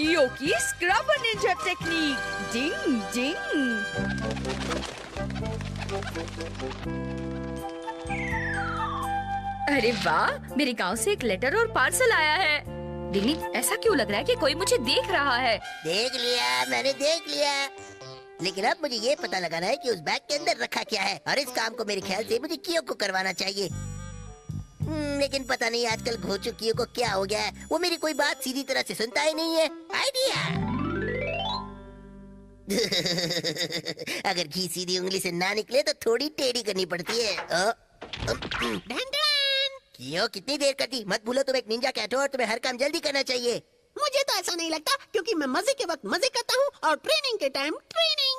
कियो की scrubber Ninja technique. डिंग डिंग। अरे वाह, मेरे गांव से एक लेटर और पार्सल आया है। डिंग, ऐसा क्यों लग रहा है कि कोई मुझे देख रहा है? देख लिया, मैंने देख लिया। लेकिन अब मुझे ये पता लगाना है कि उस बैग के अंदर रखा क्या है, और इस काम को मेरे ख्याल से मुझे कियो को करवाना चाहिए। लेकिन पता नहीं आजकल घोचू कियो को क्या हो गया है, वो मेरी कोई बात सीधी तरह से सुनता ही नहीं है। आइडिया। अगर घी सीधी उंगली से ना निकले तो थोड़ी टेढ़ी करनी पड़ती है। कियो कितनी देर करती, मत भूलो तुम एक निंजा कैट हो और तुम्हें हर काम जल्दी करना चाहिए। मुझे तो ऐसा नहीं लगता, क्योंकि मैं मजे के वक्त मजे करता हूँ और ट्रेनिंग के टाइम ट्रेनिंग।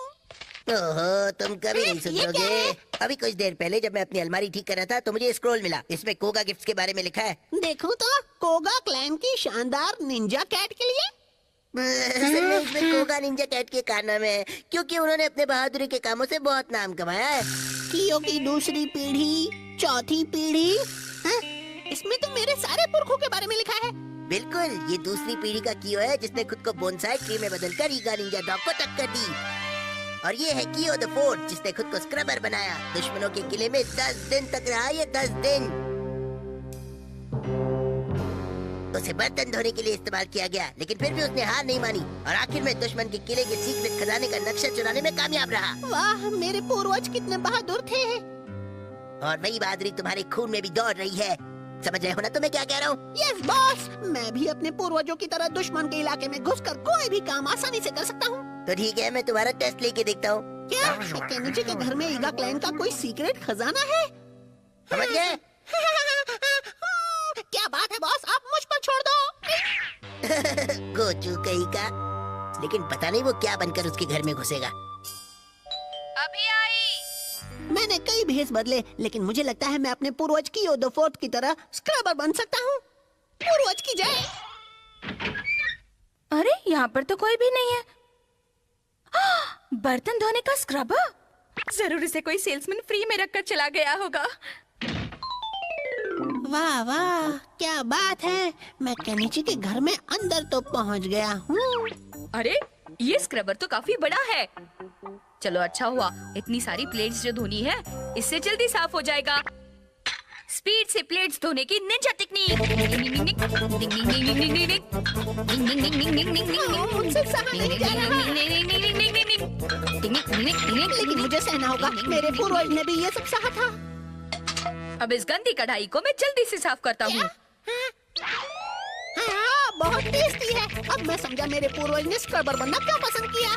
ओहो, तुम कभी नहीं सुधरोगे। अभी कुछ देर पहले जब मैं अपनी अलमारी ठीक कर रहा था तो मुझे स्क्रॉल मिला, इसमें कोगा गिफ्ट्स के बारे में लिखा है। देखूं तो कोगा क्लैन की शानदार निंजा कैट के लिए। इसमें कोगा निंजा कैट के कारनामे हैं, क्योंकि उन्होंने अपने बहादुरी के कामों से बहुत नाम कमाया है। कियो की दूसरी पीढ़ी, चौथी पीढ़ी, इसमें तो मेरे सारे पुरखों के बारे में लिखा है। बिल्कुल, ये दूसरी पीढ़ी का कियो है जिसने खुद को बोनसाई ट्री में बदलकर ईगा निंजा डॉग को टक्कर दी। और ये है कियो द फोर्थ जिसने खुद को स्क्रबर बनाया। दुश्मनों के किले में 10 दिन तक रहा ये 10 दिन। उसे बर्तन धोने के लिए इस्तेमाल किया गया, लेकिन फिर भी उसने हार नहीं मानी और आखिर में दुश्मन के किले के सीक्रेट खजाने का नक्शा चुराने में कामयाब रहा। वाह, मेरे पूर्वज कितने बहादुर थे। और वही बहादुरी तुम्हारे खून में भी दौड़ रही है। समझ रहे हो ना तो मैं क्या कह रहा हूँ? यस बॉस, मैं भी अपने पूर्वजों की तरह दुश्मन के इलाके में घुसकर कोई भी काम आसानी से कर सकता हूँ। तो ठीक है, मैं तुम्हारा टेस्ट लेके देखता हूँ। क्या केनिची के घर में ईगा क्लैन का कोई सीक्रेट खजाना है? समझ गए? क्या बात है बॉस, आप मुझ पर छोड़ दो। गोचू कहीं का। लेकिन पता नहीं वो क्या बनकर उसके घर में घुसेगा। अभी आई। मैंने कई भेष बदले, लेकिन मुझे लगता है मैं अपने पूर्वज कियो द फोर्थ की तरह स्क्रबर बन सकता हूँ। पूर्वज की जय। अरे, यहाँ पर तो कोई भी नहीं है। बर्तन धोने का स्क्रबर, जरूर इसे कोई सेल्समैन फ्री में रखकर चला गया होगा। वाह वाह, क्या बात है, मैं केनिची के घर में अंदर तो पहुँच गया हूँ। अरे, ये स्क्रबर तो काफी बड़ा है। चलो अच्छा हुआ, इतनी सारी प्लेट्स जो धोनी है इससे जल्दी साफ हो जाएगा। स्पीड से प्लेट्स धोने की निंजा टेक्निक। मुझसे सहा नहीं जा रहा। लेकिन मुझे सहना होगा, मेरे पूर्वज ने भी ये सब सहा था। अब इस गंदी कढ़ाई को मैं जल्दी से साफ करता हूँ। हाँ, बहुत टेस्टी है। अब मैं समझा मेरे पूर्वज ने स्क्रबर बनना क्यों पसंद किया।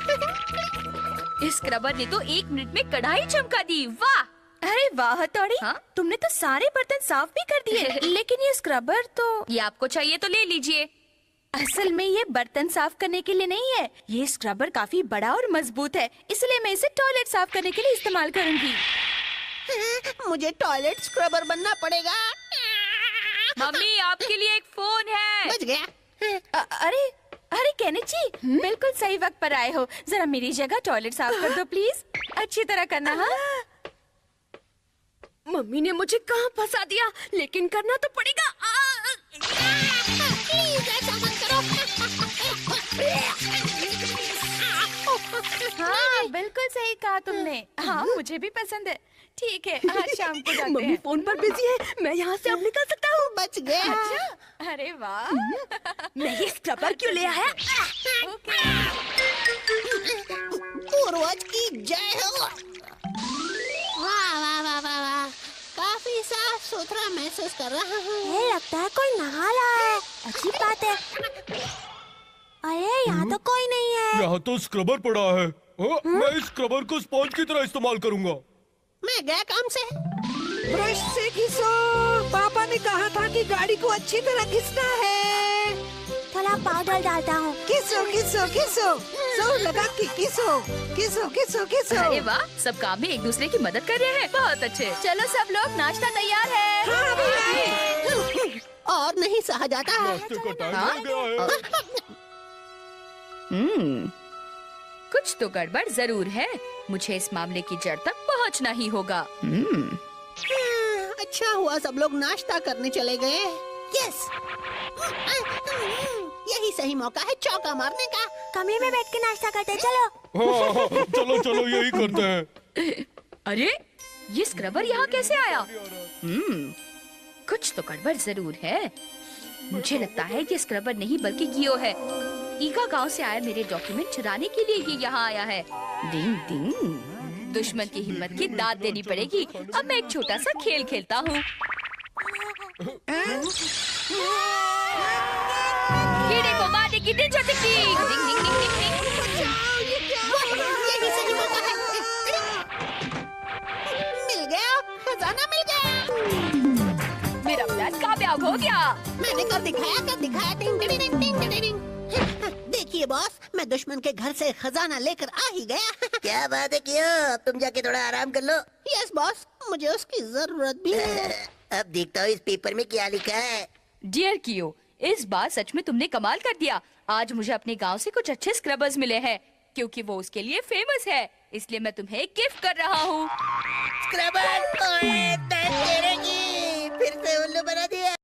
इस स्क्रबर ने तो 1 मिनट में कढ़ाई चमका दी। वाह! अरे वाह हथौड़ी, हाँ? तुमने तो सारे बर्तन साफ भी कर दिए। लेकिन ये स्क्रबर तो ये आपको चाहिए तो ले लीजिए। असल में ये बर्तन साफ करने के लिए नहीं है। ये स्क्रबर काफी बड़ा और मजबूत है, इसलिए मैं इसे टॉयलेट साफ करने के लिए इस्तेमाल करूंगी। मुझे टॉयलेट स्क्रबर बनना पड़ेगा। मम्मी, आपके लिए एक फोन है। बच गया। अरे अरे केनिची, बिल्कुल सही वक्त पर आए हो। जरा मेरी जगह टॉयलेट साफ कर दो प्लीज। अच्छी तरह करना। हाँ, मम्मी ने मुझे कहाँ फंसा दिया, लेकिन करना तो पड़ेगा। प्लीज ऐसा मत करो। हाँ बिल्कुल सही कहा तुमने। हाँ मुझे भी पसंद है। ठीक है, आज शाम को जाते मम्मी हैं। फोन पर बिजी है, मैं यहाँ से अब निकल सकता हूँ। बच गया। अच्छा, अरे वाह। मैं ये स्क्रबर क्यों ले आया? ओके। पूर्वज की जय हो। वाह वाह वाह वाह वाह, काफी साफ सुथरा महसूस कर रहा हूँ। लगता है कोई नहा रहा है। अच्छी बात है। अरे यहाँ तो कोई नहीं है। यहाँ तो स्क्रबर पड़ा है। मैं इस स्क्रबर को स्पॉन्ज की तरह इस्तेमाल करूँगा। मैं गया काम से। ब्रश से घिसो। पापा ने कहा था कि गाड़ी को अच्छी तरह घिसना है। थोड़ा पाउडर डालता हूँ। घिसो घिसो घिसो, जोर लगा के घिसो घिसो घिसो घिसो। अरे वाह, सब काम में एक दूसरे की मदद कर रहे हैं। बहुत अच्छे। चलो सब लोग, नाश्ता तैयार है। हाँ भाई। और नहीं सहा जाता है। नाश्ते का टाइम हो गया है। कुछ तो गड़बड़ जरूर है। मुझे इस मामले की जड़ तक पहुंचना ही होगा। अच्छा हुआ सब लोग नाश्ता करने चले गए। यस, यही सही मौका है चौका मारने का। कमरे में बैठ के नाश्ता करते हैं, चलो। हाँ, चलो चलो यही करते हैं। अरे ये स्क्रबर यहाँ कैसे आया? कुछ तो गड़बड़ जरूर है। मुझे लगता है ये स्क्रबर नहीं बल्कि गियो है। ईगा गांव से आया मेरे डॉक्यूमेंट चुराने के लिए ये यहाँ आया है। डिंग डिंग। दुश्मन की हिम्मत की दाद देनी पड़ेगी। अब मैं एक छोटा सा खेल खेलता हूँ। कीड़े को मारने की दिन टिक टिक। डिंग डिंग डिंग डिंग डिंग। यही सही मौका है। मिल गया, खजाना मिल गया। मेरा प्लान कामयाब हो गया। मैंने कर दिखाया। टिंग टिंग टिंग टिंग टिंग टिंग। देखिए बॉस, मैं दुश्मन के घर से खजाना लेकर आ ही गया। क्या बात है कियो, अब तुम जाके थोड़ा आराम कर लो। यस बॉस, मुझे उसकी जरूरत भी है। अब देखता हूँ इस पेपर में क्या लिखा है। डियर कियो, इस बार सच में तुमने कमाल कर दिया। आज मुझे अपने गांव से कुछ अच्छे स्क्रबर्स मिले हैं, क्योंकि वो उसके लिए फेमस है। इसलिए मैं तुम्हें एक गिफ्ट कर रहा हूँ। स्क्रबर, ओए, तेरे की फिर से उल्लू बना दिया।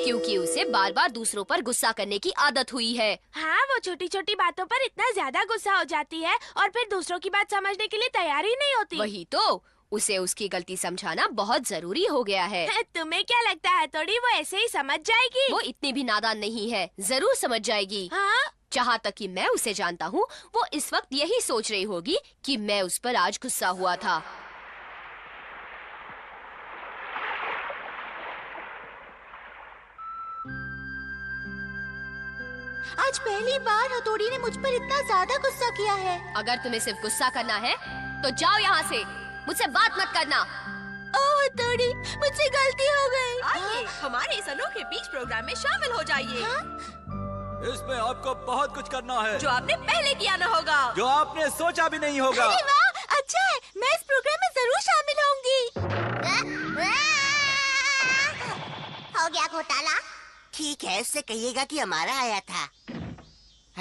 क्योंकि उसे बार बार दूसरों पर गुस्सा करने की आदत हुई है। हाँ, वो छोटी छोटी बातों पर इतना ज्यादा गुस्सा हो जाती है और फिर दूसरों की बात समझने के लिए तैयार ही नहीं होती। वही तो, उसे उसकी गलती समझाना बहुत जरूरी हो गया है। तुम्हें क्या लगता है थोड़ी वो ऐसे ही समझ जाएगी? वो इतनी भी नादान नहीं है, जरूर समझ जाएगी। हाँ? जहाँ तक कि मैं उसे जानता हूँ, वो इस वक्त यही सोच रही होगी कि मैं उस पर आज गुस्सा हुआ था। आज पहली बार हथौड़ी ने मुझ पर इतना ज्यादा गुस्सा किया है। अगर तुम्हें सिर्फ गुस्सा करना है तो जाओ यहाँ से, मुझसे बात मत करना। ओह हथौड़ी, मुझसे गलती हो गई। आइए हमारे इस अनोखे बीच प्रोग्राम में शामिल हो जाइए। इसमें आपको बहुत कुछ करना है जो आपने पहले किया न होगा, जो आपने सोचा भी नहीं होगा। अरे वाह, अच्छा है, मैं इस प्रोग्राम में जरूर शामिल होंगी। हो गया घोटाला। ठीक है, उससे कहिएगा कि हमारा आया था।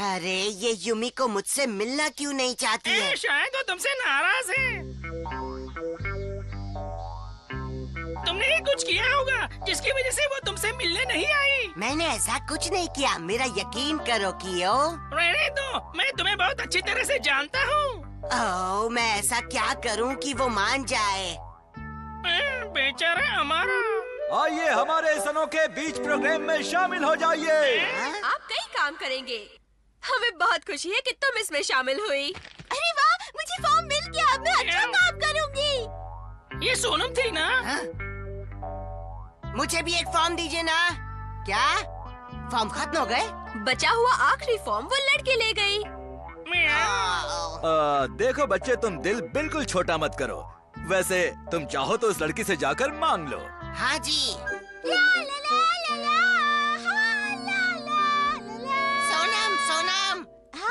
अरे ये युमी को मुझसे मिलना क्यों नहीं चाहती है? शायद वो तुमसे नाराज है। तुमने ही कुछ किया होगा जिसकी वजह से वो तुमसे मिलने नहीं आई। मैंने ऐसा कुछ नहीं किया, मेरा यकीन करो कियो। रहने दो, मैं तुम्हें बहुत अच्छी तरह से जानता हूँ। ओह, मैं ऐसा क्या करूँ कि वो मान जाए? बेचारा हमारा। आइए हमारे इस अनोखे बीच प्रोग्राम में शामिल हो जाइए। आप कई काम करेंगे। हमें बहुत खुशी है कि तुम इसमें शामिल हुई। अरे वाह, मुझे फॉर्म मिल गया, मैं अच्छा काम करूंगी। ये सोनम थी ना? मुझे भी एक फॉर्म दीजिए ना। क्या फॉर्म खत्म हो गए? बचा हुआ आखिरी फॉर्म वो लड़के ले गई। देखो बच्चे, तुम दिल बिल्कुल छोटा मत करो। वैसे तुम चाहो तो उस लड़की से जाकर मांग लो। हाँ जी। सोनम,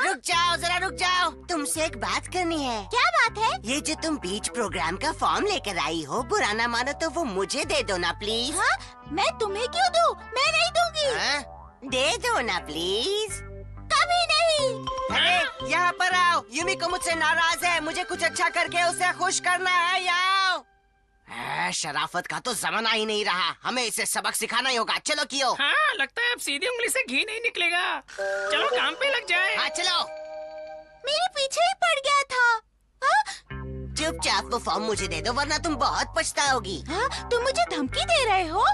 रुक जाओ, जरा रुक जाओ। तुमसे एक बात करनी है। क्या बात है? ये जो तुम बीच प्रोग्राम का फॉर्म लेकर आई हो, बुरा ना मानो तो वो मुझे दे दो ना प्लीज। हाँ? मैं तुम्हें क्यों दूँ? मैं नहीं दूंगी। हाँ? दे दो ना प्लीज। कभी नहीं। अरे यहाँ पर आओ, युमी को मुझसे नाराज है, मुझे कुछ अच्छा करके उसे खुश करना है। यहाँ शराफत का तो जमाना ही नहीं रहा, हमें इसे सबक सिखाना ही होगा। चलो कियो। हाँ, लगता है अब सीधी उंगली से घी नहीं निकलेगा। चलो काम पे लग जाए। हाँ चलो। मेरे पीछे ही पड़ गया था। हाँ? चुपचाप वो फॉर्म मुझे दे दो, वरना तुम बहुत पछताओगी। हाँ? तुम मुझे धमकी दे रहे हो?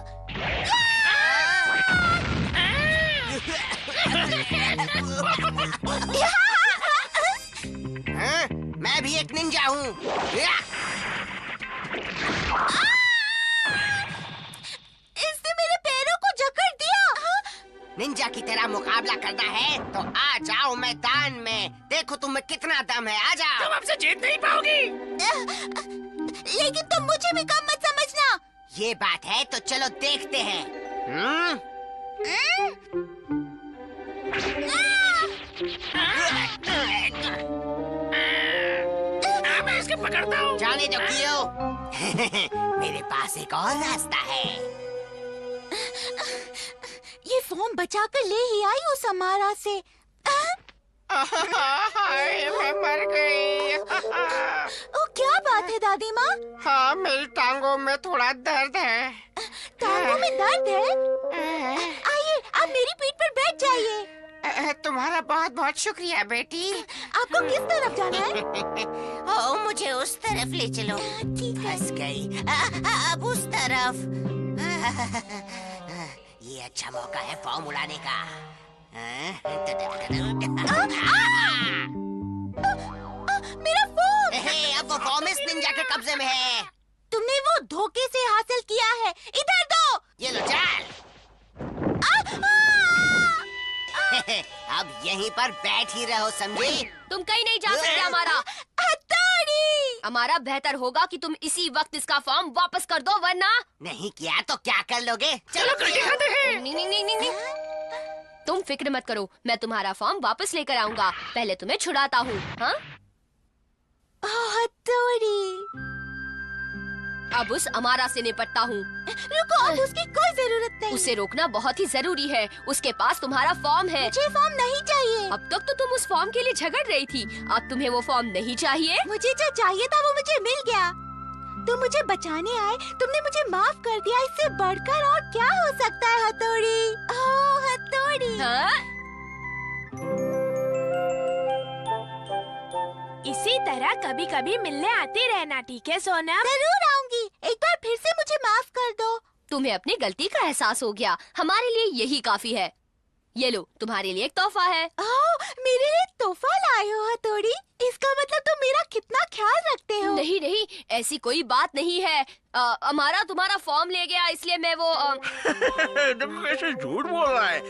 हाँ? मैं भी एक निंजा हूँ। इसने मेरे पैरों को जकड़ दिया। निंजा की तरह मुकाबला करना है तो आ जाओ मैदान में। देखो तुम में कितना दम है, आ जाओ। तुम हमसे जीत नहीं पाओगी। लेकिन तुम मुझे भी कम मत समझना। ये बात है तो चलो देखते हैं। मैं इसके पकड़ता हूँ। जाने दो कियो। मेरे पास एक और रास्ता है। ये फॉर्म बचा कर ले ही आई उस अमारा से। हाय, मैं मर गई। दादी माँ? हाँ, मेरी टांगों में थोड़ा दर्द है। टांगों में दर्द है? आइए, आप मेरी पीठ पर बैठ जाइए। तुम्हारा बहुत बहुत शुक्रिया बेटी। आपको किस तरफ जाना है? ओ, मुझे उस तरफ ले चलो। ठीक है। फंस गई। अब उस तरफ। ये अच्छा मौका है फॉर्म उड़ाने का। मेरा फोन! अब वो फॉर्म इस निंजा के कब्जे में है। तुमने वो धोखे से हासिल किया है। इधर दो। ये लो चाल। अब यहीं पर बैठ ही रहो, समझी? तुम कहीं नहीं जा सकते हमारा। हथौड़ी! हमारा बेहतर होगा कि तुम इसी वक्त इसका फॉर्म वापस कर दो, वरना नहीं किया तो क्या कर लोगे? चलो कर दिखाते हैं। नहीं। तुम फिक्र मत करो, मैं तुम्हारा फॉर्म वापस लेकर आऊंगा। पहले तुम्हें छुड़ाता हूँ। हाँ? हथौड़ी! अब उस अमारा से निपटता हूँ। रुको, अब उसकी कोई जरूरत नहीं। उसे रोकना बहुत ही जरूरी है। उसके पास तुम्हारा फॉर्म है। मुझे फॉर्म नहीं चाहिए। अब तक तो तुम उस फॉर्म के लिए झगड़ रही थी, अब तुम्हें वो फॉर्म नहीं चाहिए? मुझे जो चाहिए था वो मुझे मिल गया। तुम मुझे बचाने आए, तुमने मुझे माफ कर दिया। इससे बढ़कर और क्या हो सकता है हथौड़ी? ओह हथौड़ी! हाँ? इसी तरह कभी कभी मिलने आती रहना, ठीक है सोनम? जरूर आऊंगी। एक बार फिर से मुझे माफ कर दो। तुम्हें अपनी गलती का एहसास हो गया। हमारे लिए यही काफी है। ये लो, तुम्हारे लिए एक तोहफा है। ओह, मेरे लिए तोहफा लाए हो हथौड़ी? इसका मतलब तुम मेरा कितना ख्याल रखते हो। नहीं, ऐसी कोई बात नहीं है। हमारा तुम्हारा फॉर्म ले गया, इसलिए मैं वो कैसे झूठ बोल रहा है।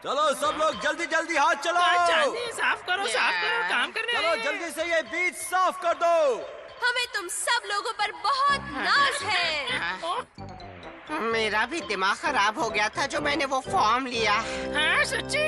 चलो सब लोग जल्दी जल्दी हाथ चलाओ। साफ करो, काम करने। चलो जल्दी से ये बीच साफ कर दो। हमें तुम सब लोगों पर बहुत नाज है। मेरा भी दिमाग खराब हो गया था जो मैंने वो फॉर्म लिया। हाँ सच्ची।